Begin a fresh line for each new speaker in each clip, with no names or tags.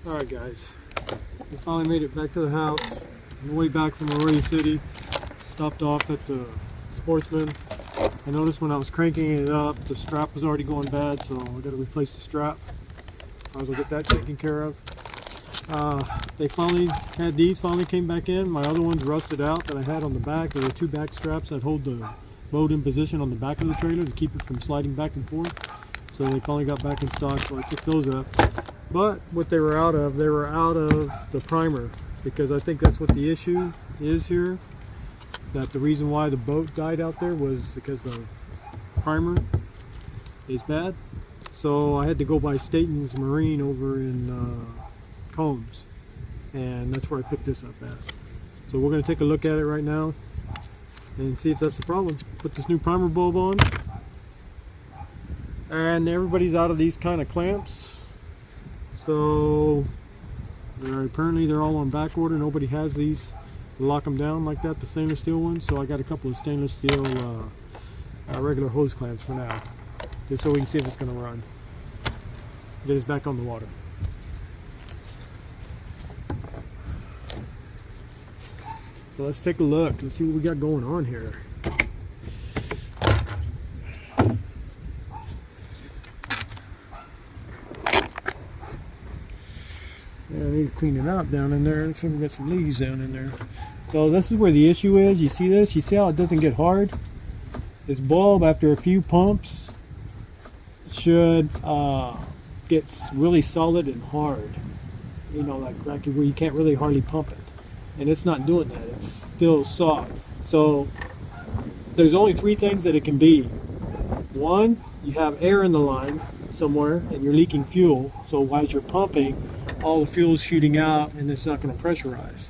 Alright guys, we finally made it back to the house. On the way back from Arroyo City, stopped off at the Sportsman. I noticed when I was cranking it up, the strap was already going bad, so I got to replace the strap. I was going to get that taken care of. They finally had these, finally came back in. My other ones rusted out that I had on the back. There were two back straps that hold the boat in position on the back of the trailer to keep it from sliding back and forth. So they finally got back in stock, so I picked those up. But what they were out of the primer, because I think that's what the issue is here. That the reason why the boat died out there was because the primer is bad. So I had to go by Staten's Marine over in Combs, and that's where I picked this up at. So we're going to take a look at it right now and see if that's the problem. Put this new primer bulb on, and everybody's out of these kind of clamps. So apparently they're all on back order. Nobody has these to lock them down like that, the stainless steel ones. So I got a couple of stainless steel regular hose clamps for now, just so we can see if it's going to run. Get us back on the water. So let's take a look and see what we got going on here. I need to clean it up down in there. Looks like we got some leaves down in there. So this is where the issue is. You see this? You see how it doesn't get hard? This bulb, after a few pumps, should get really solid and hard. You know, like where you can't really hardly pump it. And it's not doing that. It's still soft. So there's only three things that it can be. One, you have air in the line somewhere and you're leaking fuel. So as you're pumping, all the fuel is shooting out and it's not going to pressurize.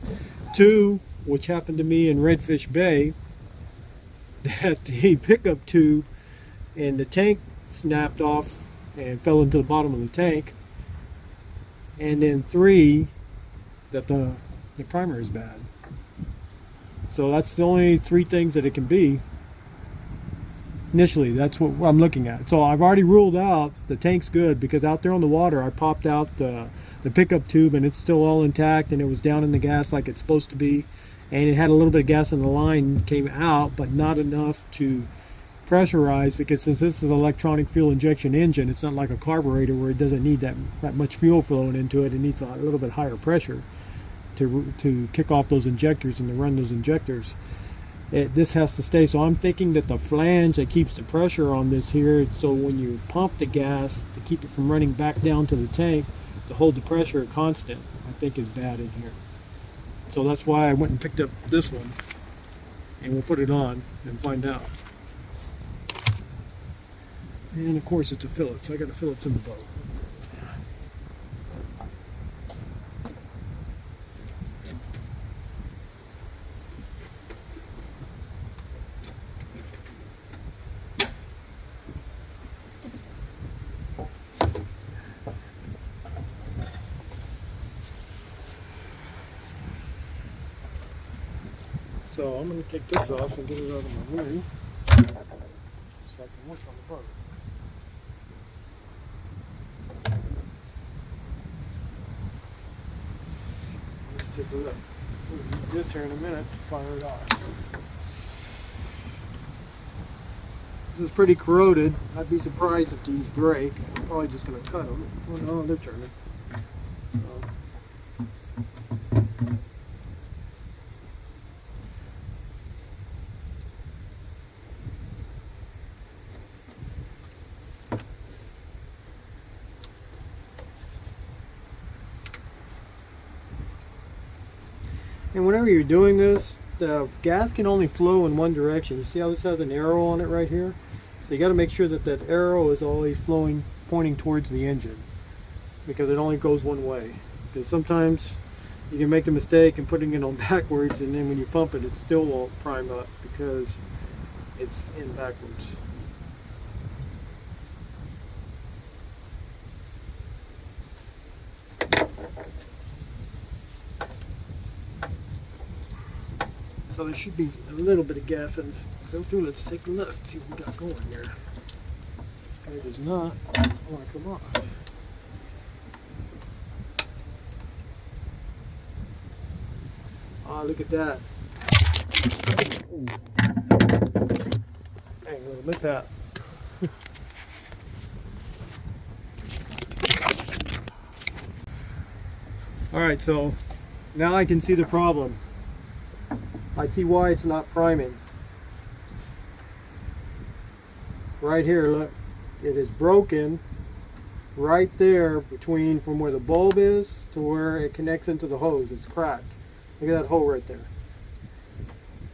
Two, which happened to me in Redfish Bay, that the pickup tube and the tank snapped off and fell into the bottom of the tank. And then three, that the primer is bad. So that's the only three things that it can be. Initially, that's what I'm looking at. So I've already ruled out the tank's good, because out there on the water I popped out the pickup tube and it's still all intact, and it was down in the gas like it's supposed to be, and it had a little bit of gas in the line came out, but not enough to pressurize, because since this is an electronic fuel injection engine, it's not like a carburetor where it doesn't need that much fuel flowing into it. It needs a little bit higher pressure to kick off those injectors and to run those injectors. This has to stay. So I'm thinking that the flange that keeps the pressure on this here, so when you pump the gas to keep it from running back down to the tank to hold the pressure constant, I think is bad in here. So that's why I went and picked up this one, and we'll put it on and find out. And of course it's a Phillips. I got a Phillips in the boat. So I'm going to take this off and get it out of my way so I can work on the boat. Let's take a look. We'll use this here in a minute to fire it off. This is pretty corroded. I'd be surprised if these break. I'm probably just going to cut them. Oh no, they're turning. And whenever you're doing this, the gas can only flow in one direction. You see how this has an arrow on it right here? So you got to make sure that that arrow is always flowing, pointing towards the engine, because it only goes one way. Because sometimes you can make the mistake in putting it on backwards, and then when you pump it, it still won't prime up because it's in backwards. So there should be a little bit of gas in this filter. Let's take a look, see what we got going here. This guy does not want to come off. Wow, look at that. Ooh. Dang, a little mishap. Alright, so now I can see the problem. I see why it's not priming. Right here, look, it is broken right there between from where the bulb is to where it connects into the hose. It's cracked. Look at that hole right there.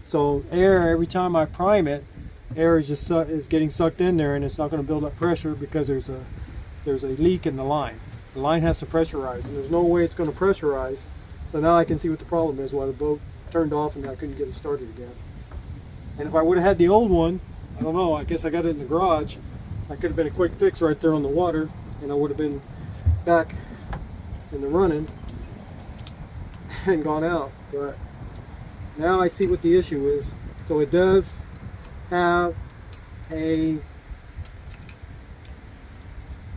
So air, every time I prime it, air is just getting sucked in there, and it's not going to build up pressure because there's a leak in the line. The line has to pressurize, and there's no way it's going to pressurize. So now I can see what the problem is, why the boat turned off and I couldn't get it started again. And if I would have had the old one, I don't know, I guess I got it in the garage, that could have been a quick fix right there on the water, and I would have been back in the running and gone out. But now I see what the issue is. So it does have it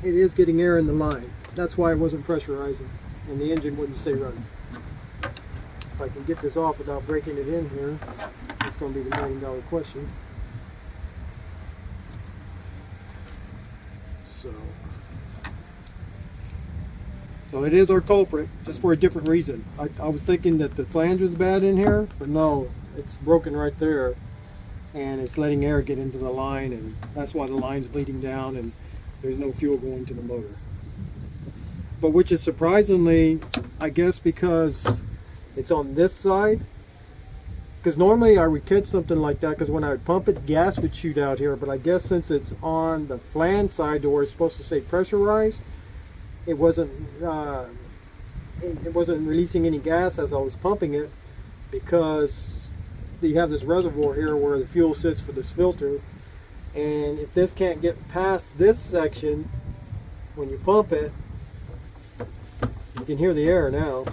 is getting air in the line. That's why it wasn't pressurizing and the engine wouldn't stay running. If I can get this off without breaking it in here, it's going to be the $1 million question. So it is our culprit, just for a different reason. I was thinking that the flange was bad in here, but no, it's broken right there, and it's letting air get into the line, and that's why the line's bleeding down and there's no fuel going to the motor. But which is surprisingly, I guess, because it's on this side. Because normally I would catch something like that, because when I would pump it, gas would shoot out here, but I guess since it's on the flange side to where it's supposed to stay pressurized, it wasn't releasing any gas as I was pumping it, because you have this reservoir here where the fuel sits for this filter, and if this can't get past this section when you pump it, you can hear the air now.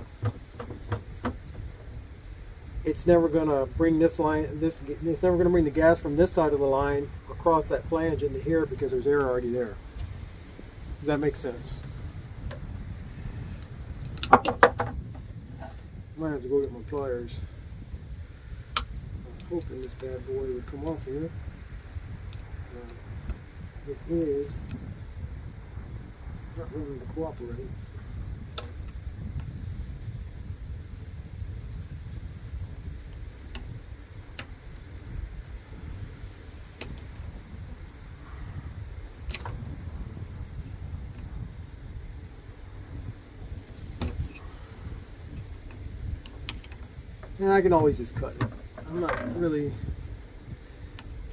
It's never going to bring this line. It's never going to bring the gas from this side of the line across that flange into here because there's air already there. Does that make sense? Might have to go get my pliers. I'm hoping this bad boy would come off here. It is not willing to cooperate. And I can always just cut it. I'm not really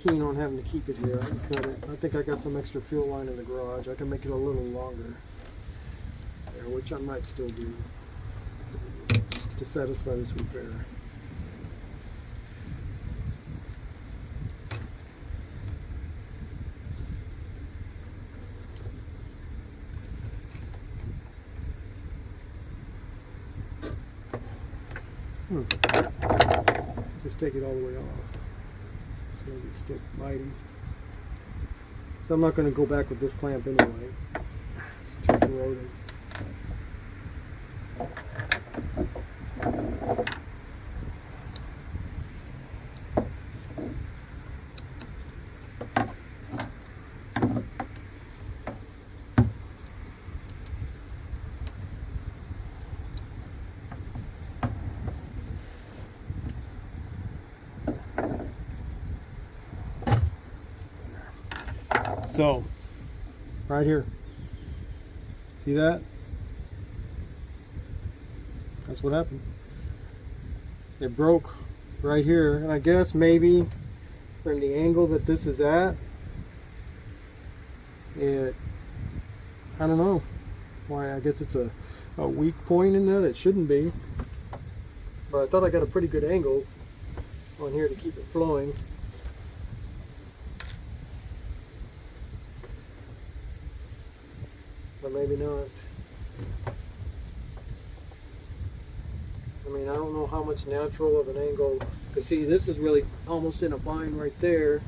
keen on having to keep it here. I can cut it. I think I got some extra fuel line in the garage. I can make it a little longer there, which I might still do to satisfy this repair. Let's just take it all the way off. It's going to get still biting. So I'm not going to go back with this clamp anyway. It's too corroded. So, right here, see that? That's what happened. It broke right here, and I guess maybe from the angle that this is at, I don't know why. I guess it's a weak point in that. It shouldn't be, but I thought I got a pretty good angle on here to keep it flowing. But maybe not. I mean, I don't know how much natural of an angle, because see, this is really almost in a bind right there,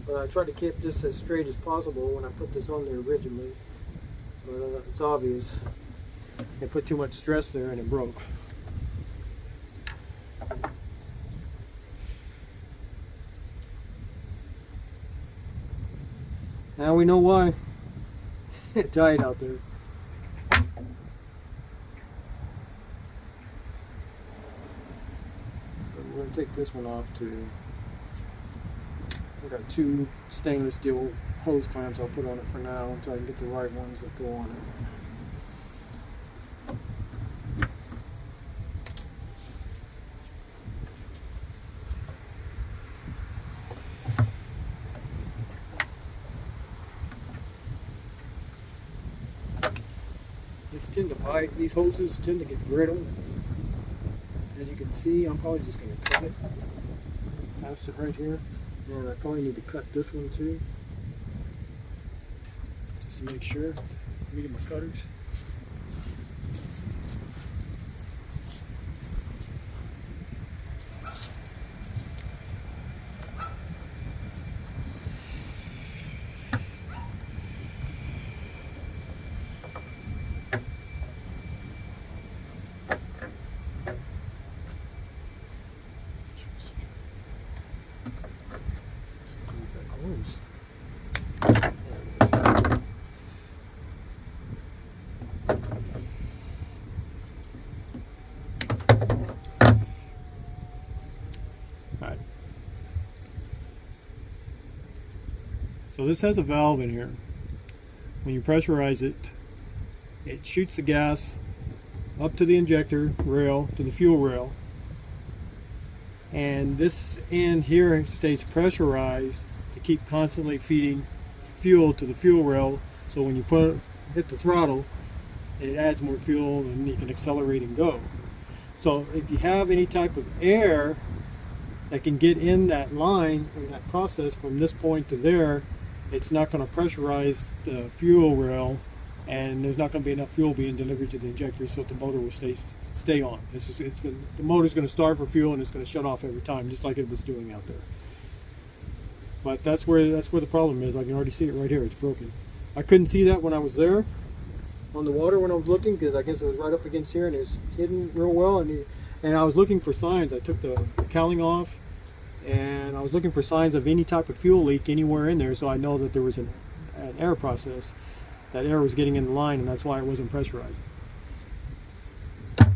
but I tried to keep this as straight as possible when I put this on there originally, but it's obvious I put too much stress there and it broke. Now we know why it died out there. So we're going to take this one off too. I've got 2 stainless steel hose clamps I'll put on it for now until I can get the right ones that go on it. These hoses tend to get brittle. As you can see, I'm probably just going to cut it. Pass it right here. And I probably need to cut this one too. Just to make sure. Let me get my cutters. So this has a valve in here. When you pressurize it, it shoots the gas up to the injector rail, to the fuel rail. And this end here stays pressurized to keep constantly feeding fuel to the fuel rail. So when you hit the throttle, it adds more fuel and you can accelerate and go. So if you have any type of air that can get in that line, in that process from this point to there, it's not going to pressurize the fuel rail, and there's not going to be enough fuel being delivered to the injector, so the motor will stay on. The motor's going to starve for fuel, and it's going to shut off every time, just like it was doing out there. But that's where the problem is. I can already see it right here. It's broken. I couldn't see that when I was there on the water when I was looking, because I guess it was right up against here and it was hidden real well. And I was looking for signs. I took the cowling off, and I was looking for signs of any type of fuel leak anywhere in there, so I know that there was an air process. That air was getting in the line, and that's why it wasn't pressurized. Let's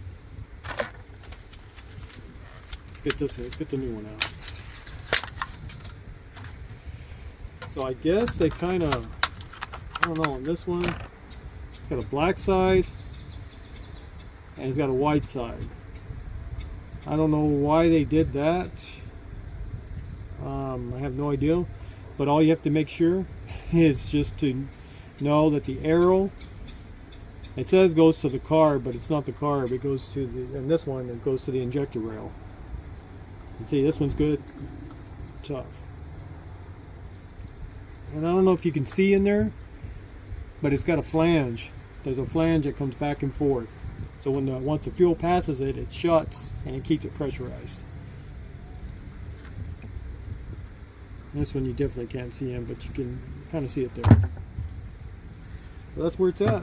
get this one. Let's get the new one out. So I guess they kind of, I don't know, on this one, it's got a black side and it's got a white side. I don't know why they did that. I have no idea, but all you have to make sure is just to know that the arrow, it says goes to the carb, but it's not the carb. It goes to the, and this one, it goes to the injector rail. You see, this one's good, tough. And I don't know if you can see in there, but it's got a flange. There's a flange that comes back and forth. So once the fuel passes it, it shuts and it keeps it pressurized. This one you definitely can't see in, but you can kind of see it there. So that's where it's at.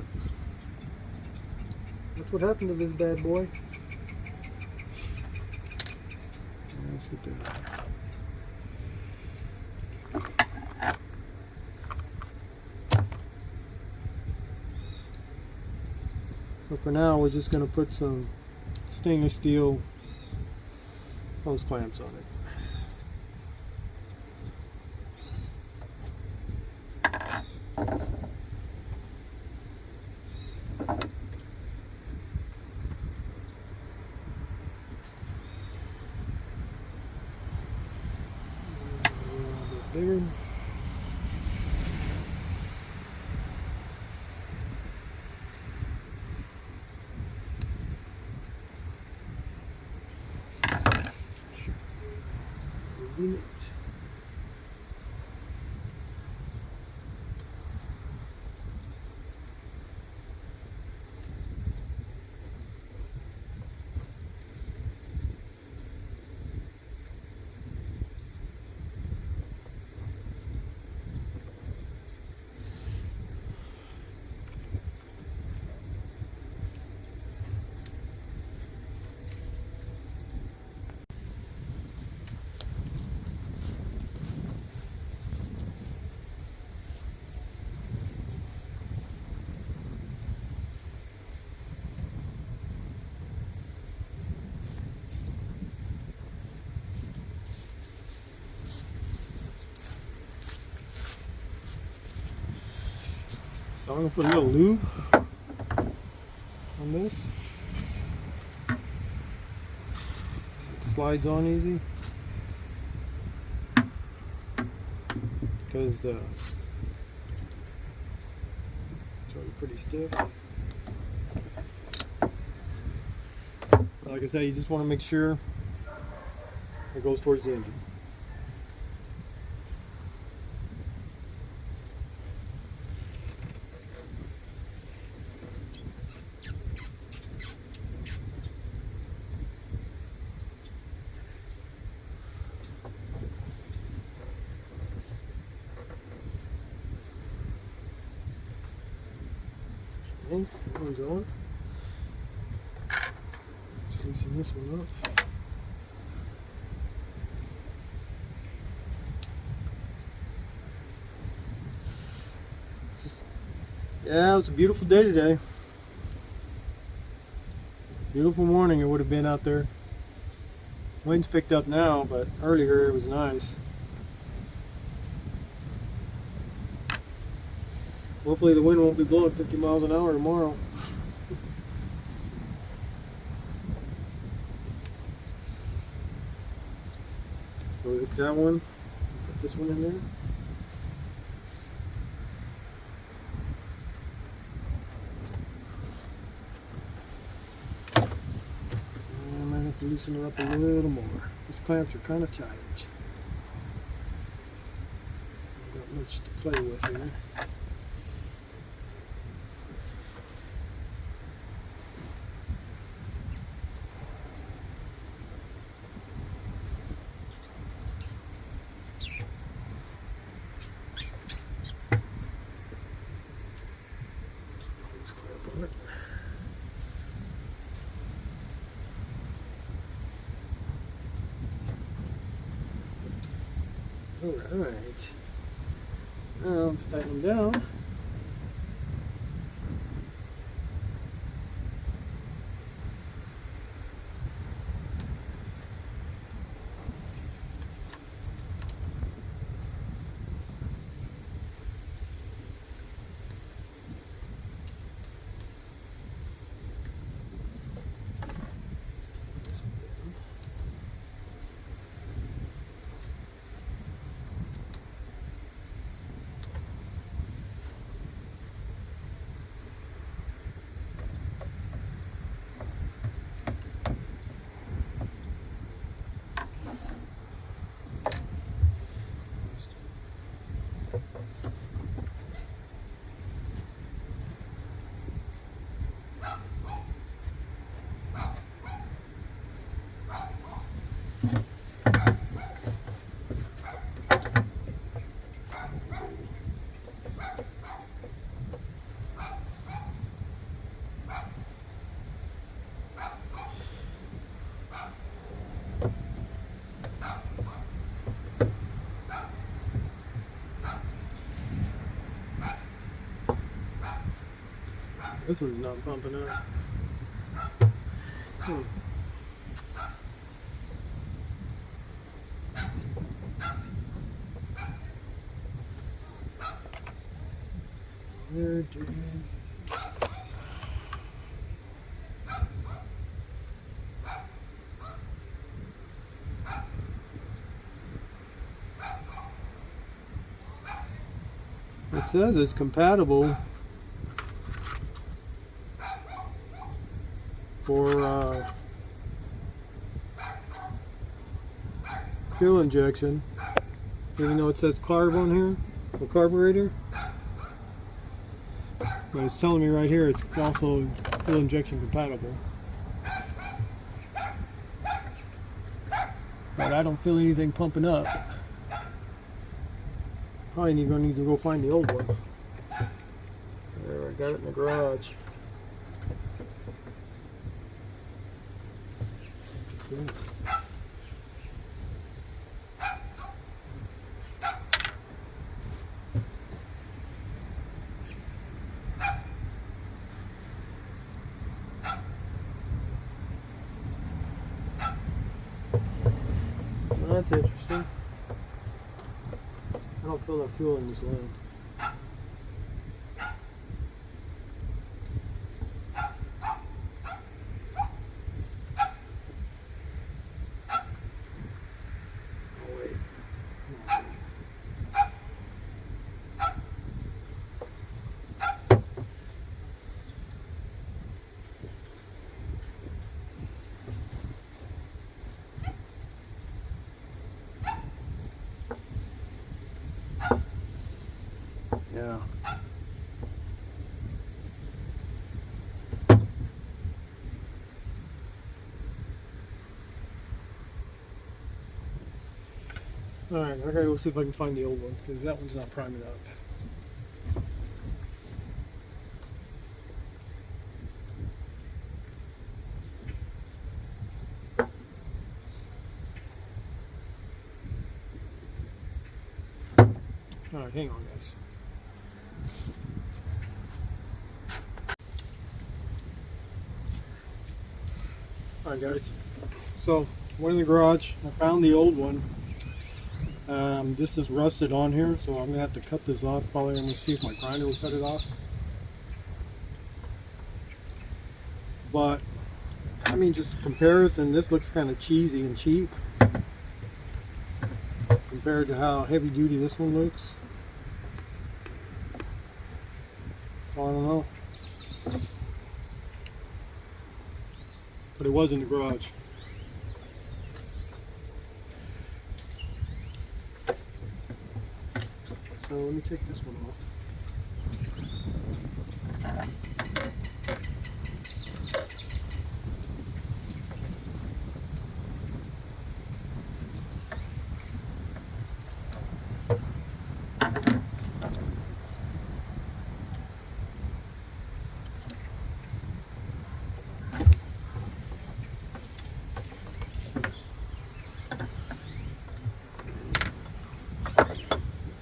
That's what happened to this bad boy. Let's get there. So for now, we're just going to put some stainless steel hose clamps on it. Bigger. So I'm gonna put a little lube on this. It slides on easy because it's already pretty stiff. Like I said, you just want to make sure it goes towards the engine. Okay, that one's on. Let's loosen this one up. Yeah, it was a beautiful day today. Beautiful morning it would have been out there. Wind's picked up now, but earlier it was nice. Hopefully the wind won't be blowing 50 miles an hour tomorrow. So we hit that one, put this one in there. And I might have to loosen her up a little more. These clamps are kind of tight. Not much to play with here. Alright, now let's tighten them down. This one's not pumping up. There, dude. It says it's compatible for fuel injection, even though it says carb on here, the carburetor. But it's telling me right here it's also fuel injection compatible. But I don't feel anything pumping up. Probably gonna need to go find the old one. There, I got it in the garage. Well, that's interesting. I don't feel that fuel in this lamp. Yeah. Alright, I gotta go see if I can find the old one, because that one's not priming up. Alright, hang on guys. Alright guys, so went in the garage, I found the old one. This is rusted on here, so I'm going to have to cut this off. Probably I'm going to see if my grinder will cut it off. But, I mean, just comparison, this looks kind of cheesy and cheap compared to how heavy duty this one looks. So I don't know. But it was in the garage. So let me take this one off.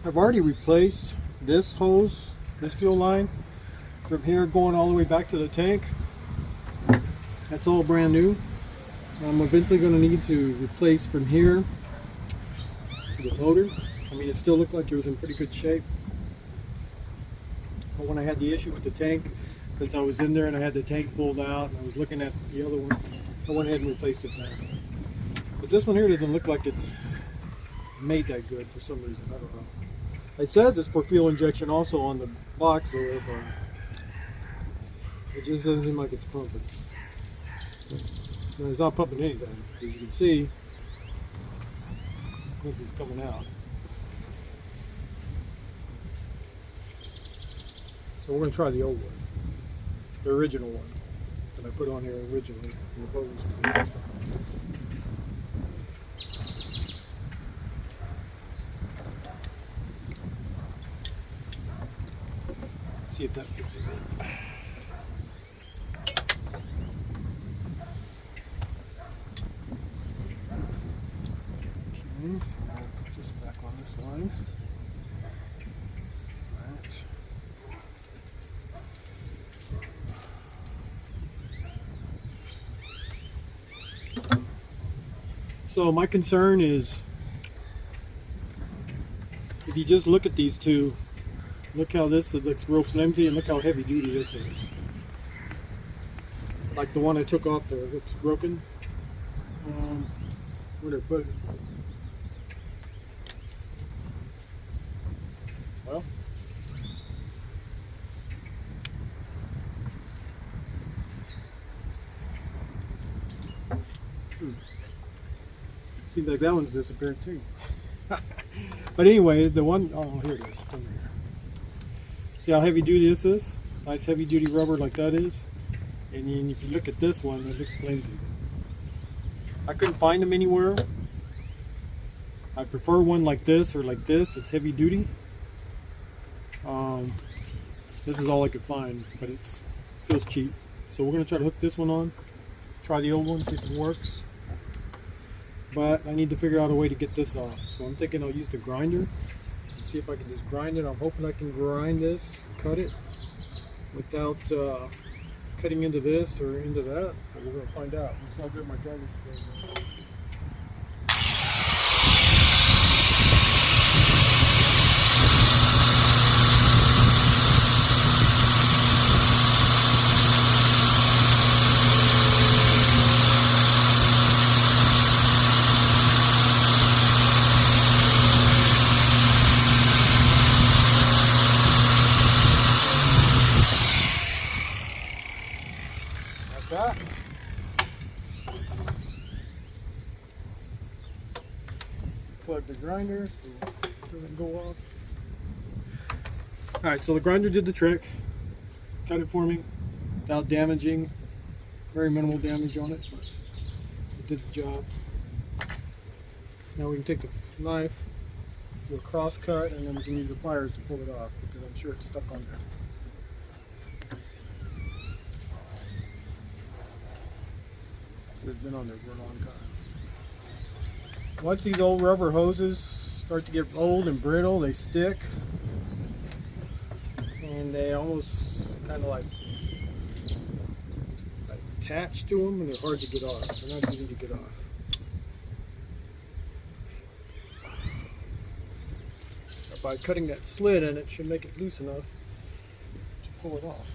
I've already replaced this hose, this fuel line, from here going all the way back to the tank. That's all brand new. I'm eventually going to need to replace from here to the motor. I mean, it still looked like it was in pretty good shape. But when I had the issue with the tank, since I was in there and I had the tank pulled out and I was looking at the other one, I went ahead and replaced it there. But this one here doesn't look like it's made that good for some reason. I don't know. It says it's for fuel injection also on the box there, but it just doesn't seem like it's pumping. It's not pumping anything. As you can see, nothing's coming out. So we're going to try the old one, the original one that I put on here originally in the hose. See if that fixes it. Okay, so I'll put this back on this line. Alright. So my concern is, if you just look at these two, look how this looks real flimsy, and look how heavy duty this is. Like the one I took off there, it's broken. Where did I put it? Well, seems like that one's disappeared too. But anyway, the one, oh here it is, it's over here. See how heavy duty this is? Nice heavy duty rubber like that is. And then if you look at this one, it looks flimsy. I couldn't find them anywhere. I prefer one like this or like this. It's heavy duty. This is all I could find, but it feels cheap. So we're going to try to hook this one on. Try the old one, see if it works. But I need to figure out a way to get this off. So I'm thinking I'll use the grinder. See if I can just grind it. I'm hoping I can grind this, cut it without cutting into this or into that. But we're going to find out. It's not good my driver's today. That. Plug the grinder so it doesn't go off. Alright, so the grinder did the trick. Cut it for me without damaging. Very minimal damage on it, but it did the job. Now we can take the knife, do a cross cut, and then we can use the pliers to pull it off because I'm sure it's stuck on there. It's been on there for a long time. Once these old rubber hoses start to get old and brittle, they stick. And they almost kind of like attach to them, and they're hard to get off. They're not easy to get off. But by cutting that slit in it, should make it loose enough to pull it off.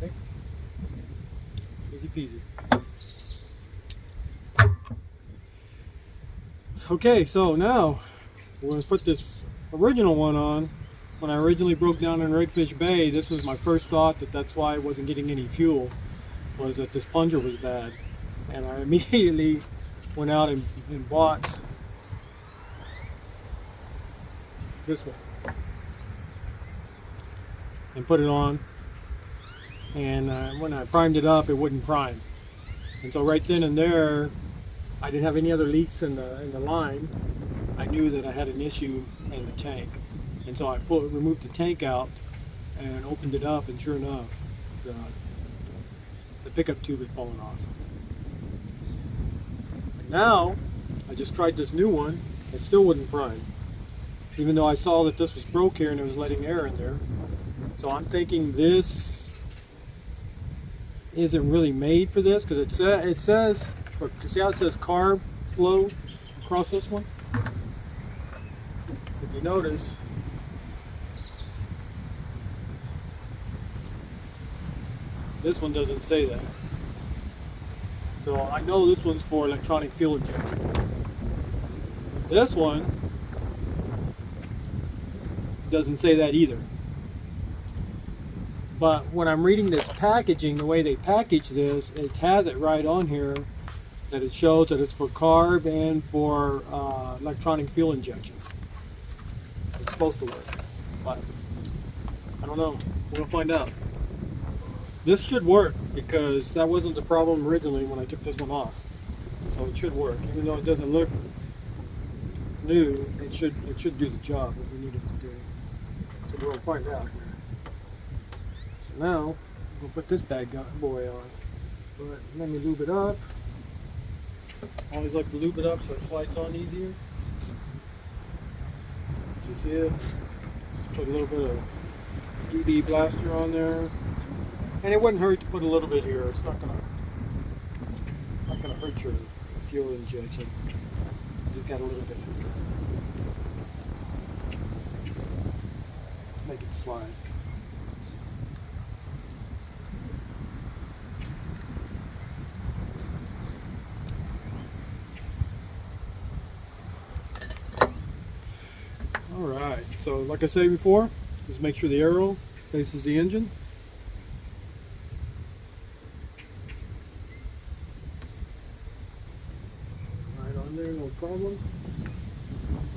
Okay. Easy peasy. Okay, so now we're going to put this original one on. When I originally broke down in Redfish Bay, this was my first thought that that's why I wasn't getting any fuel, was that this plunger was bad. And I immediately went out and bought this one and put it on. And when I primed it up, it wouldn't prime. And so right then and there, I didn't have any other leaks in the line. I knew that I had an issue in the tank. And so I removed the tank out and opened it up, and sure enough, the pickup tube had fallen off. And now, I just tried this new one, it still wouldn't prime. Even though I saw that this was broke here and it was letting air in there. So I'm thinking this isn't really made for this, because it says, see how it says carb flow across this one? If you notice, this one doesn't say that. So I know this one's for electronic fuel injection. This one doesn't say that either. But when I'm reading this packaging, the way they package this, it has it right on here that it shows that it's for carb and for electronic fuel injection. It's supposed to work, but I don't know. We'll find out. This should work because that wasn't the problem originally when I took this one off. So it should work, even though it doesn't look new. It should do the job that we need it to do. So we'll find out. So now we'll put this bad boy on. But let me lube it up. I always like to lube it up so it slides on easier. You see it? Just put a little bit of EB blaster on there. And it wouldn't hurt to put a little bit here. It's not gonna hurt your fuel injection. Just got a little bit. Make it slide. Alright, so like I said before, just make sure the arrow faces the engine. Right on there, no problem.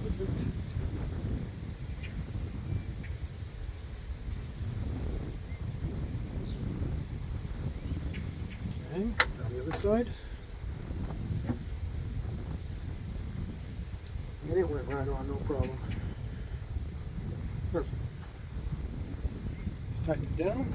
Perfect. Okay, on the other side. And it went right on, no problem. Perfect. Let's tighten it down.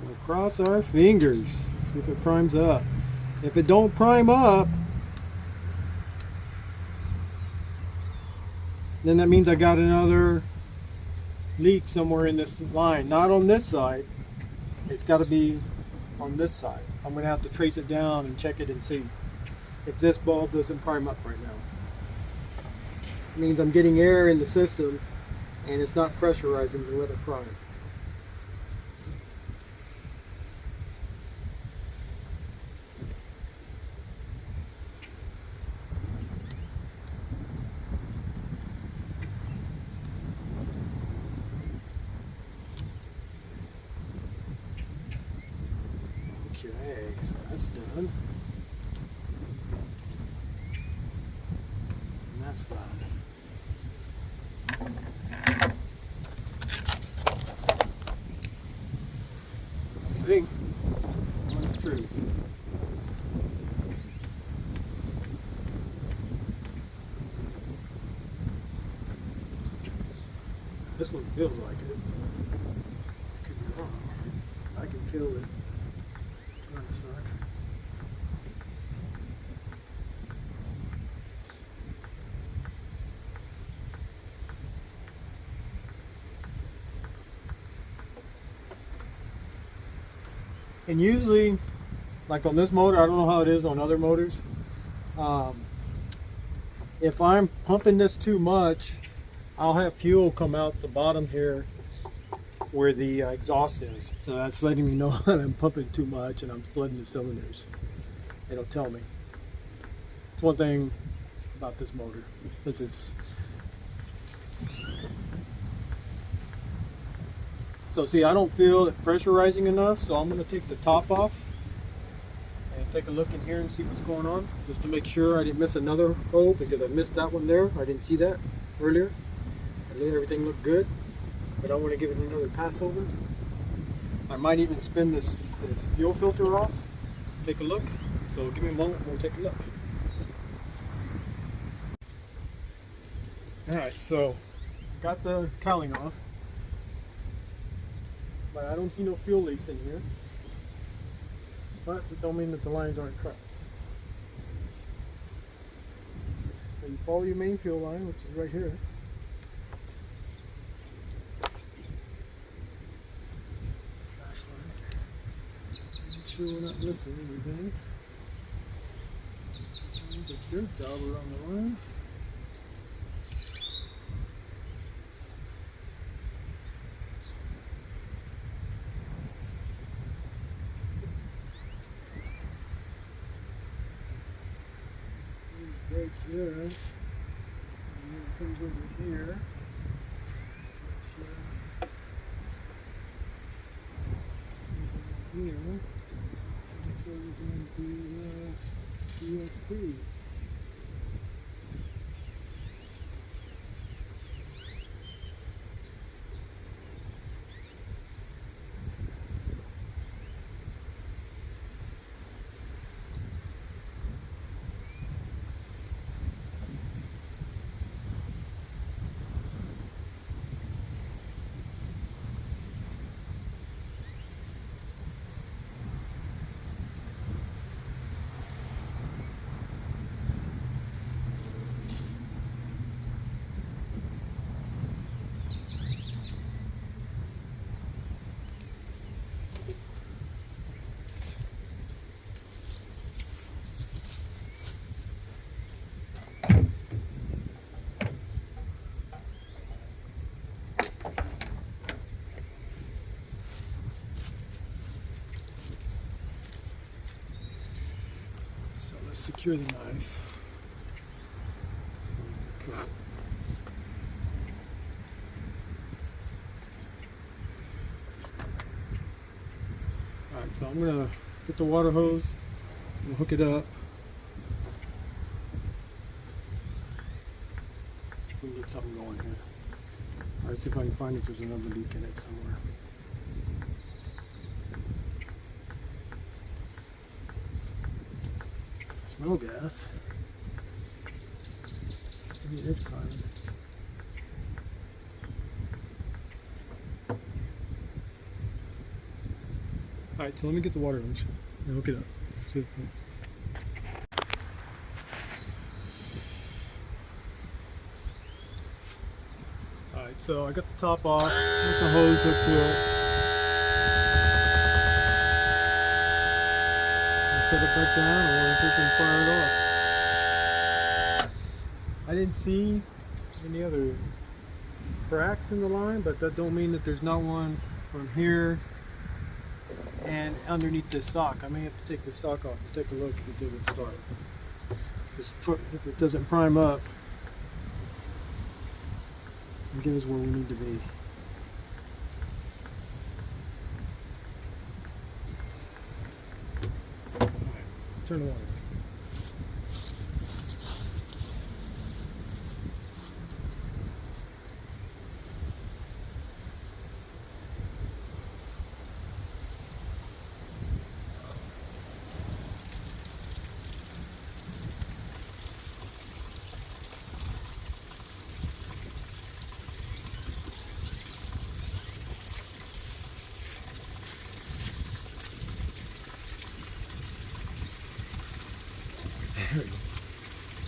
We'll cross our fingers. See if it primes up. If it don't prime up, then that means I got another leak somewhere in this line. Not on this side. It's got to be on this side. I'm going to have to trace it down and check it and see if this bulb doesn't prime up right now. It means I'm getting air in the system and it's not pressurizing to let it prime. Okay, so that's done. And that's done. Let's see. One of the trees. This one feels like it. Could be wrong. I can feel it. Trying to suck. And usually, like on this motor, I don't know how it is on other motors. If I'm pumping this too much, I'll have fuel come out the bottom here where the exhaust is. So that's letting me know that I'm pumping too much and I'm flooding the cylinders. It'll tell me. It's one thing about this motor. So see, I don't feel it pressurizing enough, so I'm going to take the top off and take a look in here and see what's going on, just to make sure I didn't miss another hole, because I missed that one there. I didn't see that earlier. I knew everything looked good, but I want to give it another pass over. I might even spin this fuel filter off, take a look. So give me a moment and we'll take a look. Alright, so got the cowling off, but I don't see no fuel leaks in here. But it don't mean that the lines aren't cracked. So you follow your main fuel line, which is right here. Make sure we're not missing anything. Just good job around the line. Right there, and then it comes over here. Here, that's where we're going to do USB. Secure the knife. Okay. Alright, so I'm gonna get the water hose and hook it up. We can get something going here. Alright, see if I can find if there's another leak in it somewhere. Smell gas. Maybe it is carbon. Alright, so let me get the water hose and hook it up. See if Alright, so I got the top off, with the hose hooked to it. Set it back down and we'll take and fire it off. I didn't see any other cracks in the line, but that don't mean that there's not one from here and underneath this sock. I may have to take this sock off and take a look if it doesn't start. If it doesn't prime up, and get us where we need to be. turn the water.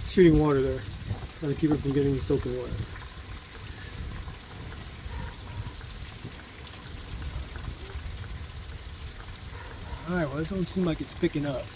Shooting water there. Trying to keep it from getting soaking wet. Alright, well, it don't seem like it's picking up.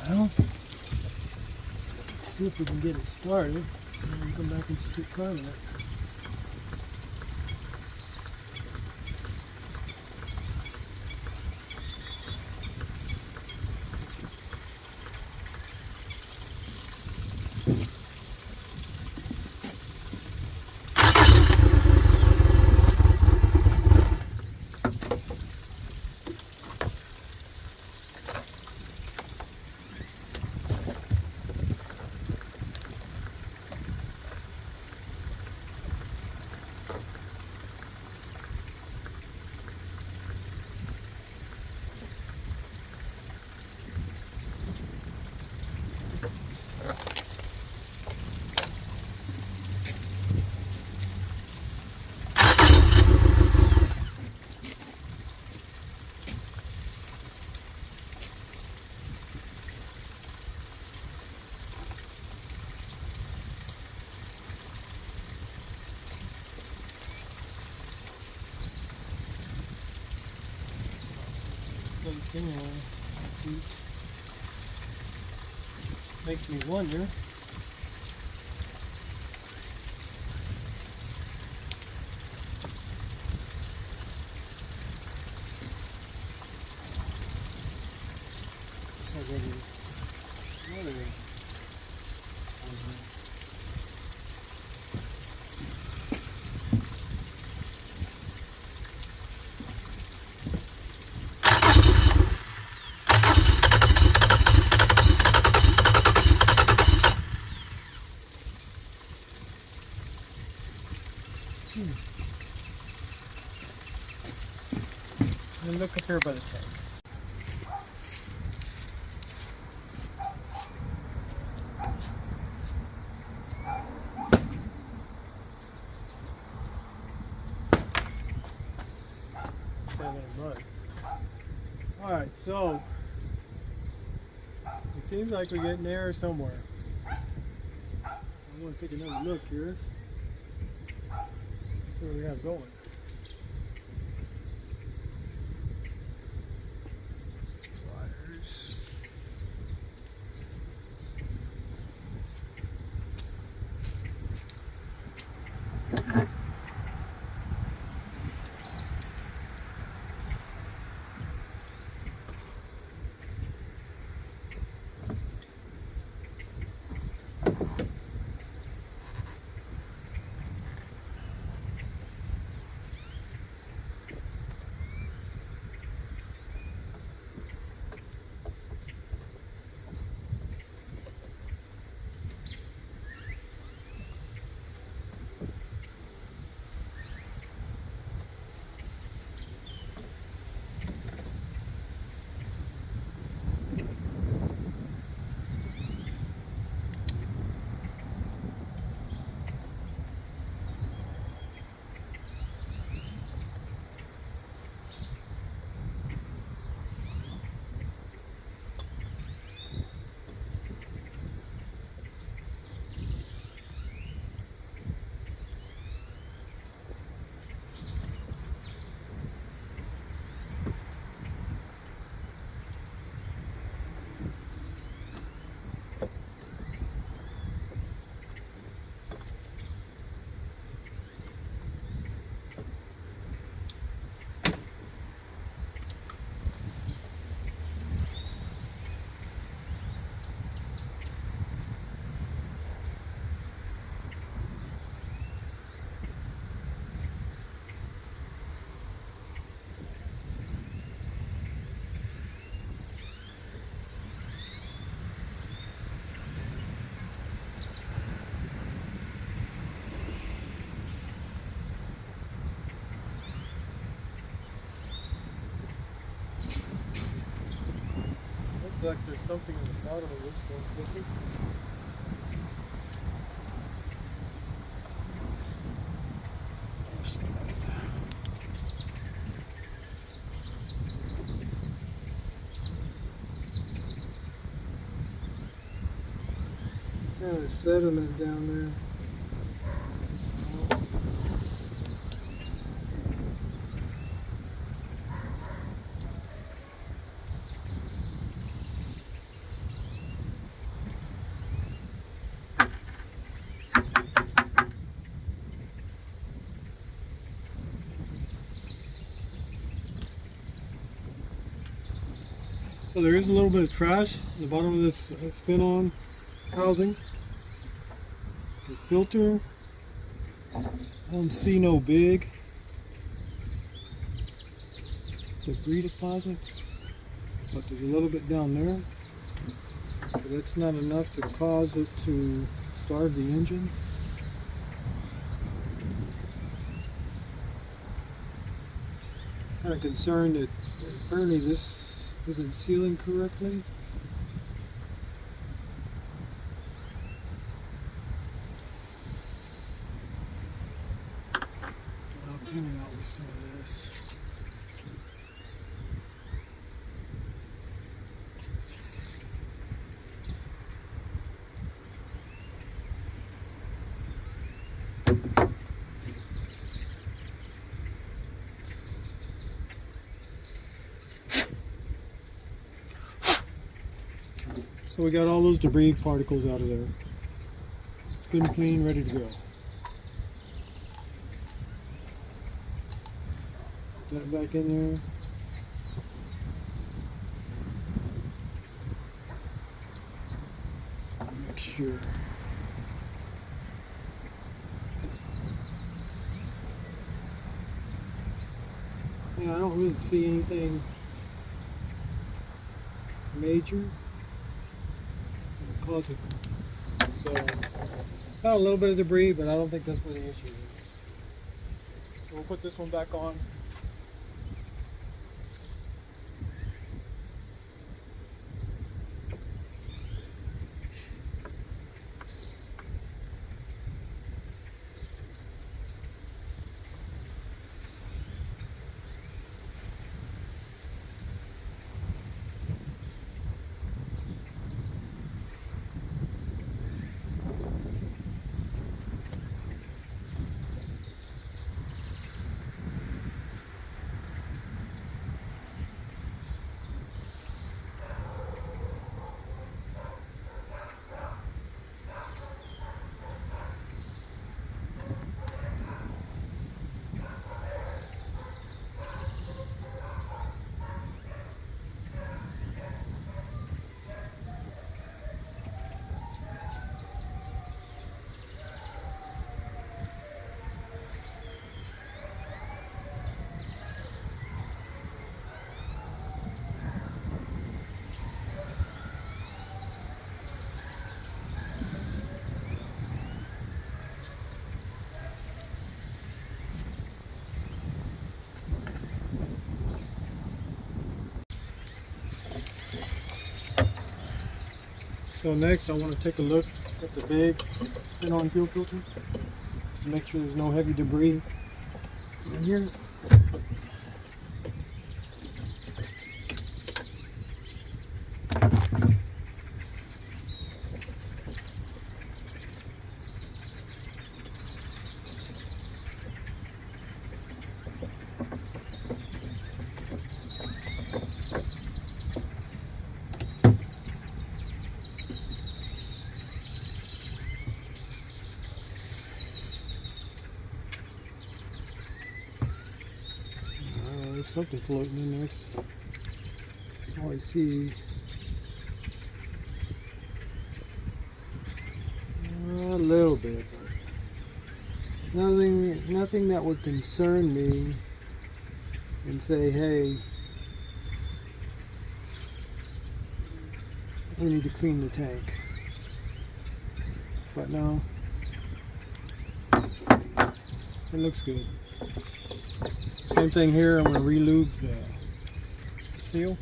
Well, let's see if we can get it started, and then we come back and just keep climbing it. Makes me wonder. And look up here by the tank. Stand in mud. Alright, so it seems like we're getting air somewhere. I'm going to take another look here. See what we have going. like there's something in the bottom of this one. Looking. Kind of sediment down there. So there is a little bit of trash at the bottom of this spin-on housing. The filter, I don't see no big debris deposits, but there's a little bit down there. But that's not enough to cause it to starve the engine. Kind of concerned that apparently this isn't sealing correctly. I'll clean it out with some of this. So we got all those debris particles out of there. It's good and clean, ready to go. Put that back in there. Make sure. Yeah, I don't really see anything major. Closet. So, got a little bit of debris, but I don't think that's where the issue is. So we'll put this one back on. So next I want to take a look at the big spin-on fuel filter just to make sure there's no heavy debris in here. There's something floating in there. That's all I see. A little bit, but nothing that would concern me and say, hey, we need to clean the tank. But no, it looks good. Same thing here, I'm going to re-lube the seal.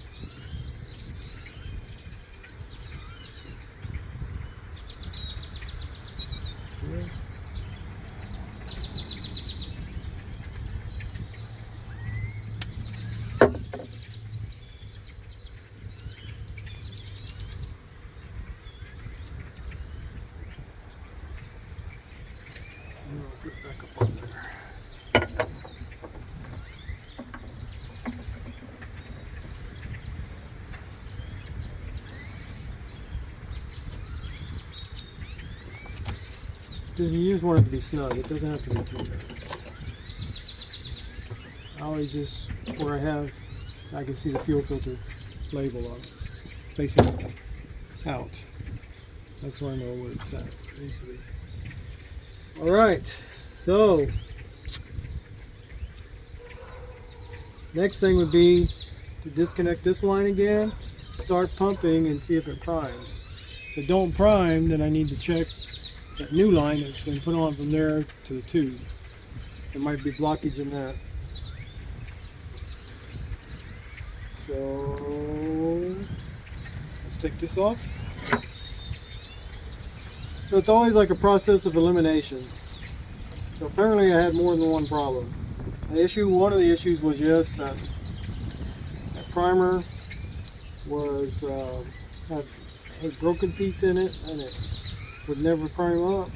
Because you just want it to be snug. It doesn't have to be too tight. I always just, where I can see the fuel filter label on it, facing out. That's where I know where it's at. Basically. All right, so next thing would be to disconnect this line again, start pumping, and see if it primes. If it don't prime, then I need to check that new line that's been put on from there to the tube. There might be blockage in that. So let's take this off. So it's always like a process of elimination. So apparently I had more than one problem. One of the issues was just that primer was had a broken piece in it and it would never prime up.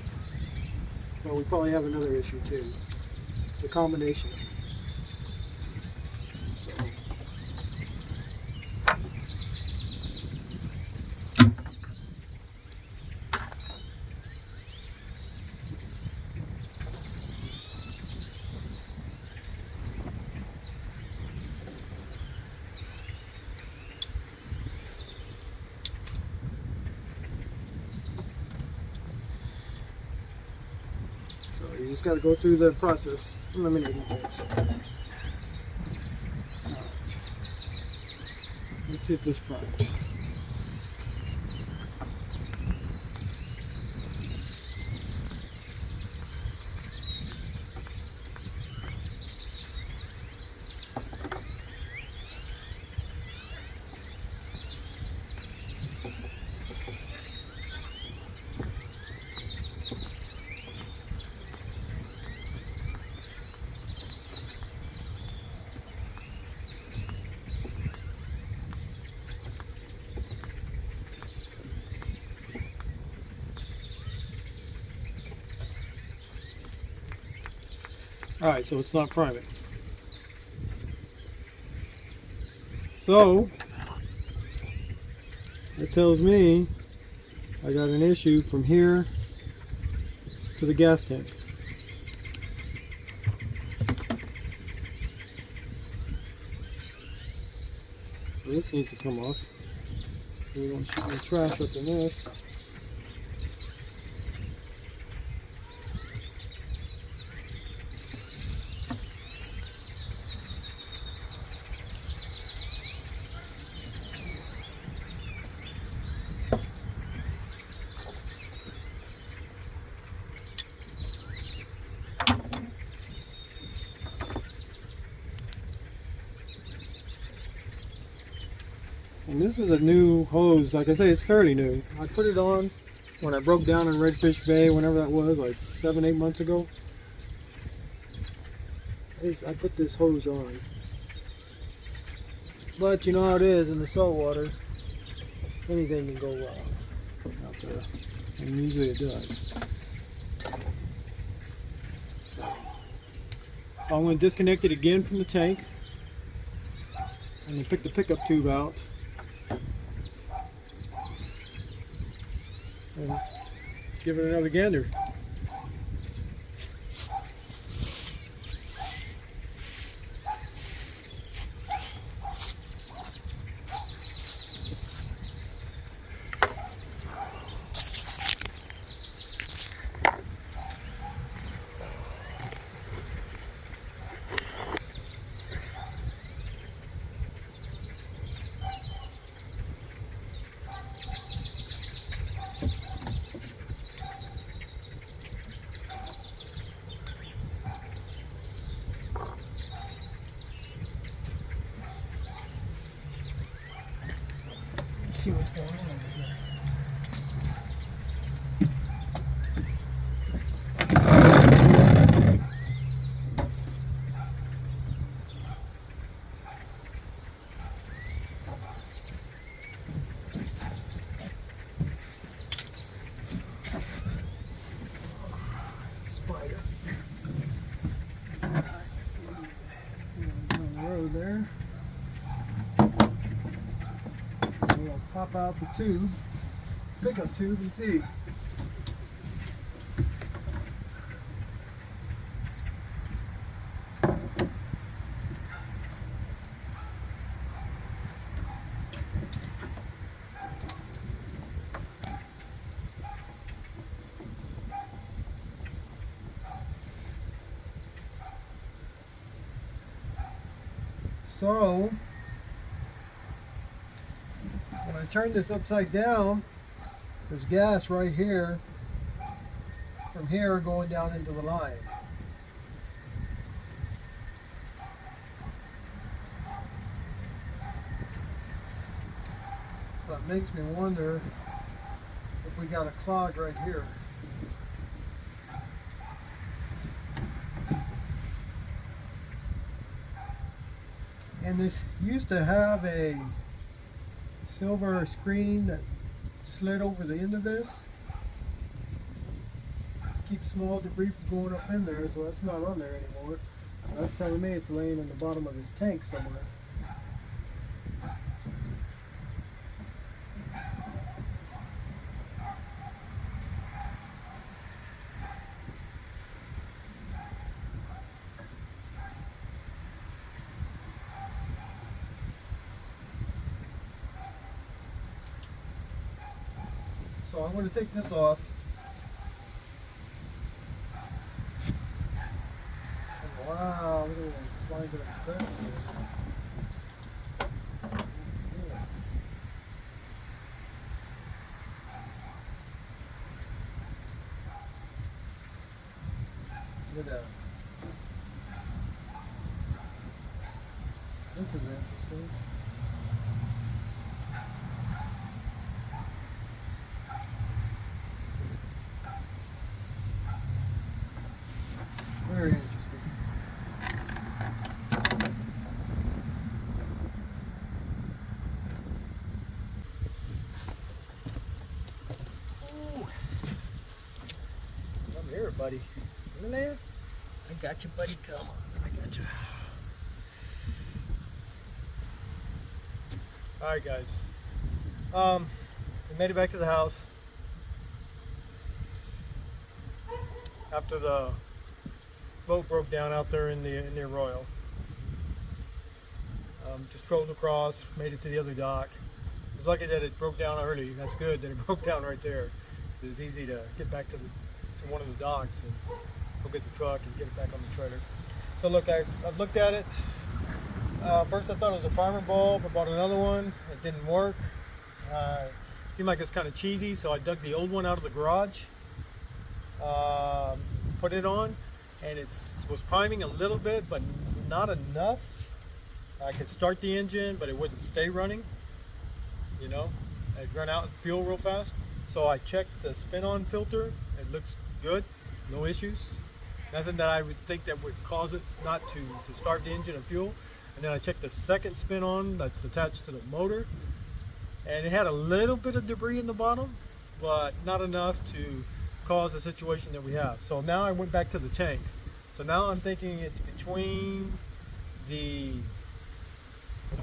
But we probably have another issue too. It's a combination. You just got to go through the process, eliminating things. Right. Let's see if this primes. Alright, so it's not priming. So, that tells me I got an issue from here to the gas tank. So this needs to come off so we don't shoot any trash up in this. And this is a new hose. Like I say, it's fairly new. I put it on when I broke down in Redfish Bay, whenever that was, like 7-8 months ago. I put this hose on. But you know how it is in the saltwater. Anything can go wrong out there. And usually it does. So I'm going to disconnect it again from the tank. And then pick the pickup tube out. And give it another gander. See what's going on over here. Spider. pop out the tube, pickup tube, and see. So, when I turn this upside down, there's gas right here, from here going down into the line. So it makes me wonder if we got a clog right here. And this used to have a silver screen that slid over the end of this. Keeps small debris from going up in there, so that's not on there anymore. That's telling me it's laying in the bottom of this tank somewhere. So I'm going to take this off. Wow, look at this lines of the Look at that. This is interesting. Very interesting. Ooh. Come here, buddy. In there? I got you, buddy. Come on. I got you. Alright, guys. We made it back to the house after the boat broke down out there in the arroyo. Just trolled across, made it to the other dock. It was lucky that it broke down early. That's good that it broke down right there. It was easy to get back to one of the docks and go get the truck and get it back on the trailer. So look, I've looked at it. First I thought it was a primer bulb. I bought another one. It didn't work. Seemed like it's kind of cheesy, so I dug the old one out of the garage, put it on, and it was priming a little bit, but not enough. I could start the engine, but it wouldn't stay running. You know, I'd run out of fuel real fast. So I checked the spin-on filter. It looks good, no issues. Nothing that I would think that would cause it not to start the engine and fuel. And then I checked the second spin-on that's attached to the motor, and it had a little bit of debris in the bottom, but not enough to cause the situation that we have. So now I went back to the tank. So now I'm thinking it's between the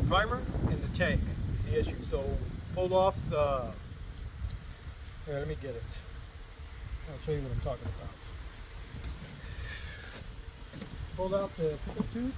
primer and the tank is the issue. So pulled off the, here, let me get it. I'll show you what I'm talking about. Pulled out the pickup tube.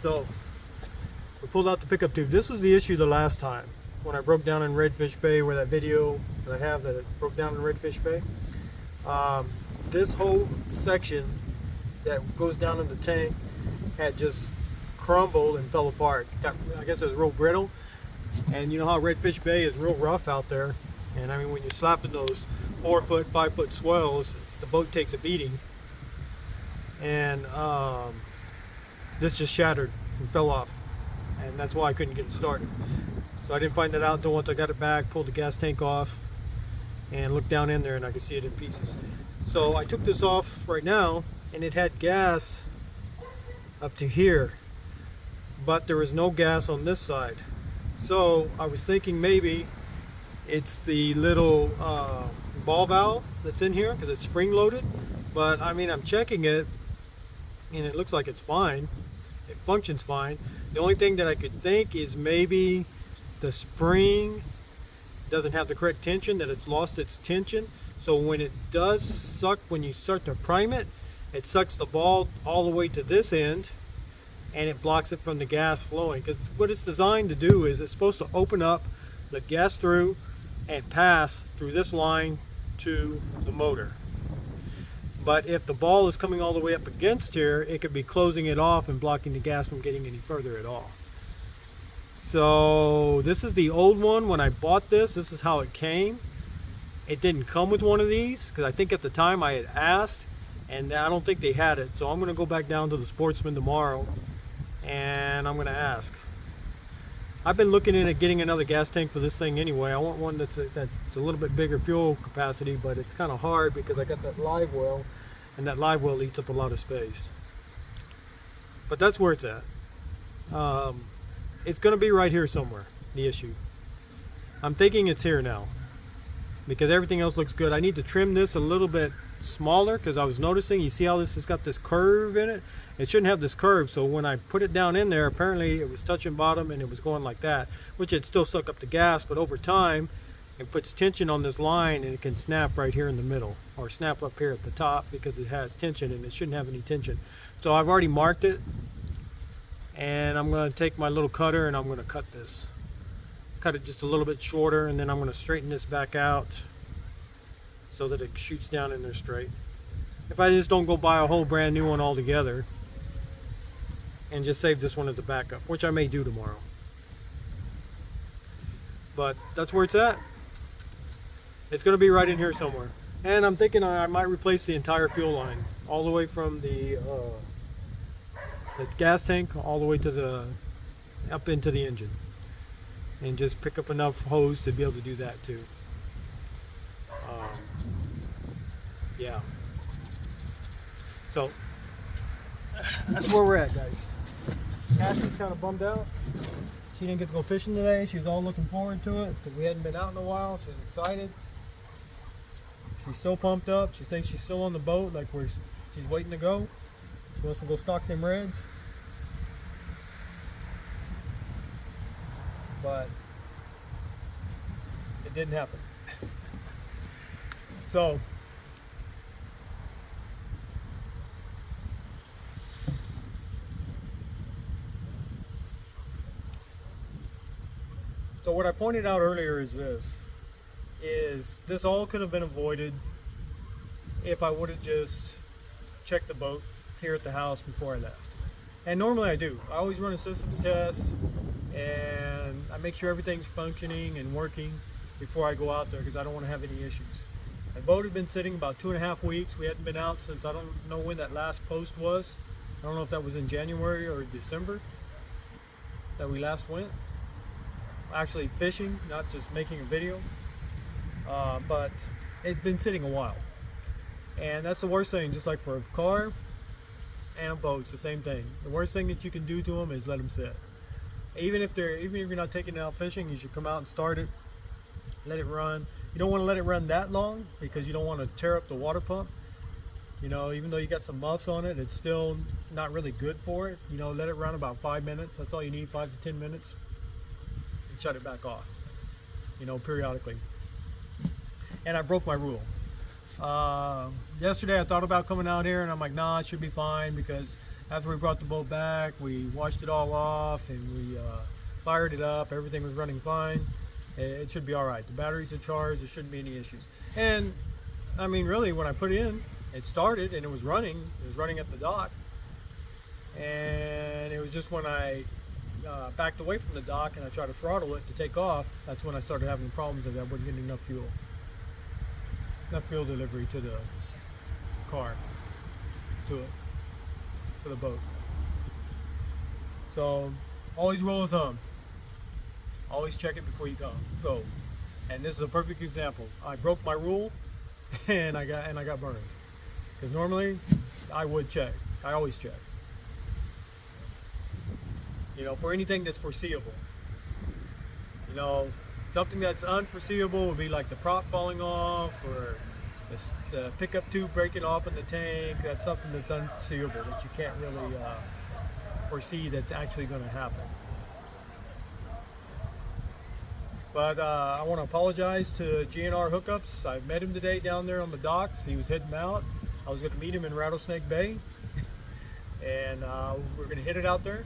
So we pulled out the pickup tube. This was the issue the last time when I broke down in Redfish Bay, where that video that I have that it broke down in Redfish Bay. This whole section that goes down in the tank had just crumbled and fell apart. I guess it was real brittle, and you know how Redfish Bay is real rough out there, and I mean when you're slapping those 4-foot, 5-foot swells, the boat takes a beating, and this just shattered and fell off, and that's why I couldn't get it started. So I didn't find that out until once I got it back, pulled the gas tank off, and looked down in there, and I could see it in pieces. So I took this off right now, and it had gas up to here, but there was no gas on this side. So I was thinking maybe it's the little ball valve that's in here because it's spring loaded. But I mean, I'm checking it and it looks like it's fine. It functions fine. The only thing that I could think is maybe the spring doesn't have the correct tension, that it's lost its tension. So when it does suck, when you start to prime it, it sucks the ball all the way to this end and it blocks it from the gas flowing. Because what it's designed to do is it's supposed to open up the gas through and pass through this line to the motor. But if the ball is coming all the way up against here, it could be closing it off and blocking the gas from getting any further at all. So this is the old one. When I bought this is how it came. It didn't come with one of these because I think at the time I had asked and I don't think they had it. So I'm going to go back down to the Sportsman tomorrow and I'm going to ask. I've been looking into getting another gas tank for this thing anyway. I want one that's a little bit bigger fuel capacity, but it's kind of hard because I got that live well, and that live well eats up a lot of space. But that's where it's at. It's going to be right here somewhere, the issue. I'm thinking it's here now because everything else looks good. I need to trim this a little bit smaller because I was noticing, you see how this has got this curve in it? It shouldn't have this curve, so when I put it down in there, apparently it was touching bottom and it was going like that, which it still suck up the gas, but over time it puts tension on this line and it can snap right here in the middle or snap up here at the top because it has tension and it shouldn't have any tension. So I've already marked it and I'm going to take my little cutter and I'm going to cut this. Cut it just a little bit shorter and then I'm going to straighten this back out so that it shoots down in there straight. If I just don't go buy a whole brand new one altogether and just save this one as a backup, which I may do tomorrow. But that's where it's at. It's going to be right in here somewhere. And I'm thinking I might replace the entire fuel line all the way from the gas tank all the way to the up into the engine, and just pick up enough hose to be able to do that too. Yeah. So that's where we're at, guys. Cassie's kind of bummed out. She didn't get to go fishing today. She was all looking forward to it because we hadn't been out in a while. She was excited. She's still pumped up. She thinks she's still on the boat, like she's waiting to go. She wants to go stock them reds. But it didn't happen. So what I pointed out earlier is this all could have been avoided if I would have just checked the boat here at the house before I left. And normally I do. I always run a systems test and I make sure everything's functioning and working before I go out there because I don't want to have any issues. The boat had been sitting about 2.5 weeks. We hadn't been out since, I don't know when that last post was. I don't know if that was in January or December that we last went. Actually fishing, not just making a video, but it's been sitting a while, and that's the worst thing. Just like for a car and a boat, it's the same thing. The worst thing that you can do to them is let them sit. Even if you're not taking it out fishing, you should come out and start it, let it run. You don't want to let it run that long because you don't want to tear up the water pump. You know, even though you got some muffs on it, it's still not really good for it. You know, let it run about 5 minutes. That's all you need, 5 to 10 minutes. Shut it back off, you know, periodically. And I broke my rule. Yesterday I thought about coming out here and I'm like, nah, it should be fine, because after we brought the boat back, we washed it all off and we fired it up. Everything was running fine. It should be all right. The batteries are charged. There shouldn't be any issues. And I mean, really, when I put it in, it started and it was running. It was running at the dock. And it was just when I backed away from the dock and I tried to throttle it to take off, that's when I started having problems that I wasn't getting enough fuel delivery to the car, to the boat. So always rule of thumb, Always check it before you go. And this is a perfect example. I broke my rule, and I got burned. Because normally, I would check. I always check. You know, for anything that's foreseeable. You know, something that's unforeseeable would be like the prop falling off, or the pickup tube breaking off in the tank. That's something that's unforeseeable that you can't really foresee that's actually going to happen. But I want to apologize to GNR Hookups. I met him today down there on the docks. He was heading out. I was going to meet him in Rattlesnake Bay, and we're going to hit it out there.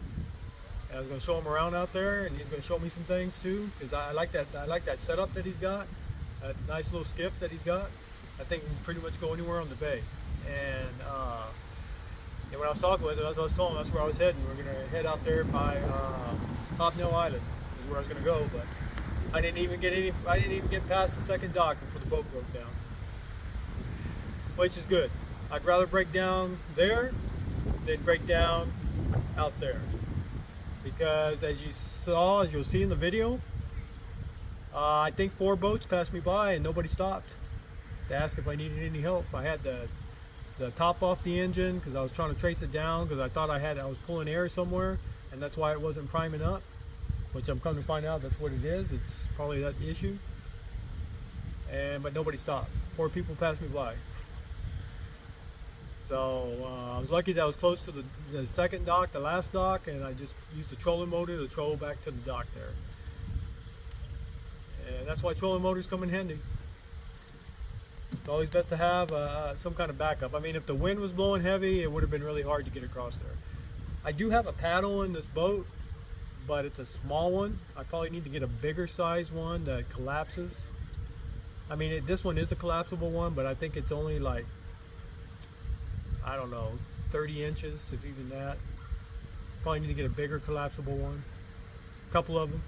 And I was going to show him around out there, and he's going to show me some things too, because I like that. I like that setup that he's got. That nice little skiff that he's got. I think we can pretty much go anywhere on the bay. And when I was talking with him, as I was telling him, that's where I was heading. We're going to head out there by Hobnail Island, is where I was going to go, but I didn't even get past the second dock before the boat broke down, which is good. I'd rather break down there than break down out there, because as you'll see in the video, I think 4 boats passed me by and nobody stopped to ask if I needed any help. I had the top off the engine because I was trying to trace it down, because I thought I was pulling air somewhere, and that's why it wasn't priming up. Which I'm coming to find out that's what it is. It's probably that issue. But nobody stopped. 4 people passed me by. So I was lucky that I was close to the second dock, the last dock, and I just used the trolling motor to troll back to the dock there. And that's why trolling motors come in handy. It's always best to have some kind of backup. I mean, if the wind was blowing heavy, it would have been really hard to get across there. I do have a paddle in this boat, but it's a small one. I probably need to get a bigger size one that collapses. I mean, this one is a collapsible one, but I think it's only like, I don't know, 30 inches, if even that. Probably need to get a bigger collapsible one. A couple of them.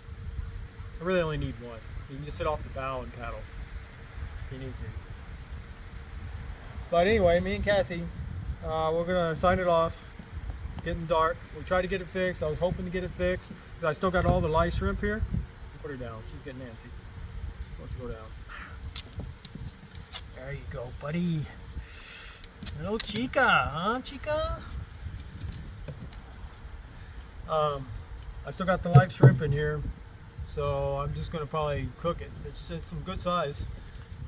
I really only need one. You can just sit off the bow and paddle if you need to. But anyway, me and Cassie, we're gonna sign it off. It's getting dark. We tried to get it fixed. I was hoping to get it fixed. I still got all the live shrimp here. Put her down. She's getting antsy. Let's go down. There you go, buddy. Little chica, huh, chica? I still got the live shrimp in here, so I'm just gonna probably cook it. It's some good size,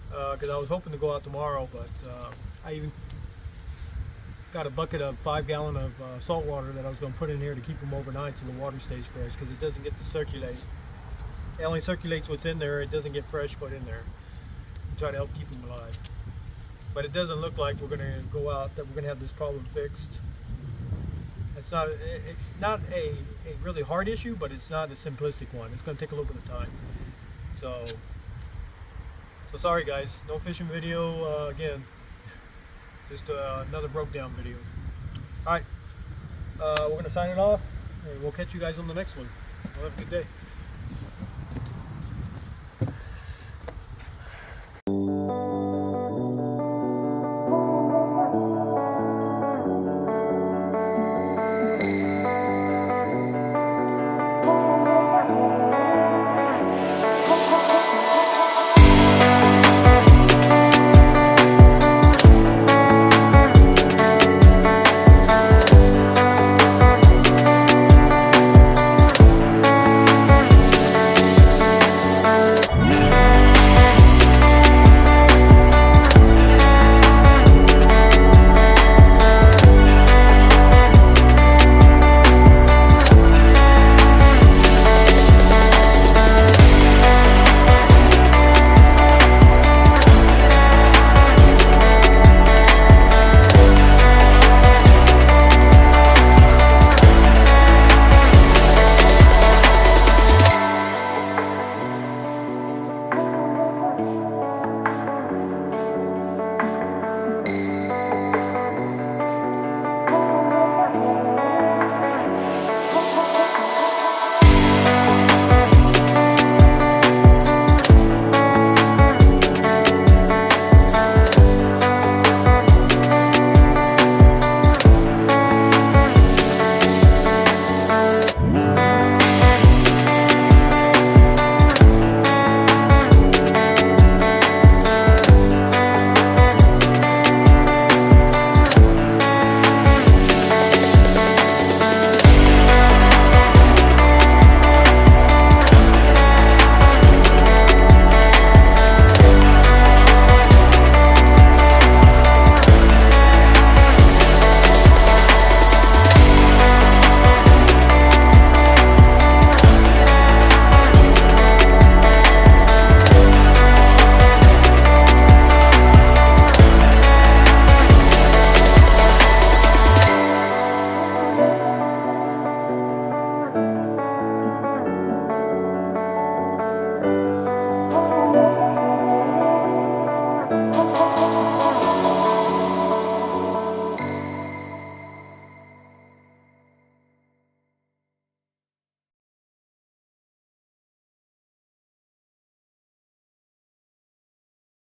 because I was hoping to go out tomorrow, but I even got a bucket of 5 gallon of salt water that I was going to put in here to keep them overnight so the water stays fresh, because it doesn't get to circulate. It only circulates what's in there. It doesn't get fresh put in there. I'm trying to help keep them alive. But it doesn't look like we're going to go out, that we're going to have this problem fixed. It's not a really hard issue, but it's not a simplistic one. It's going to take a little bit of time. So sorry guys, no fishing video again. Just another broke down video. Alright, we're going to sign it off, and we'll catch you guys on the next one. Well, have a good day.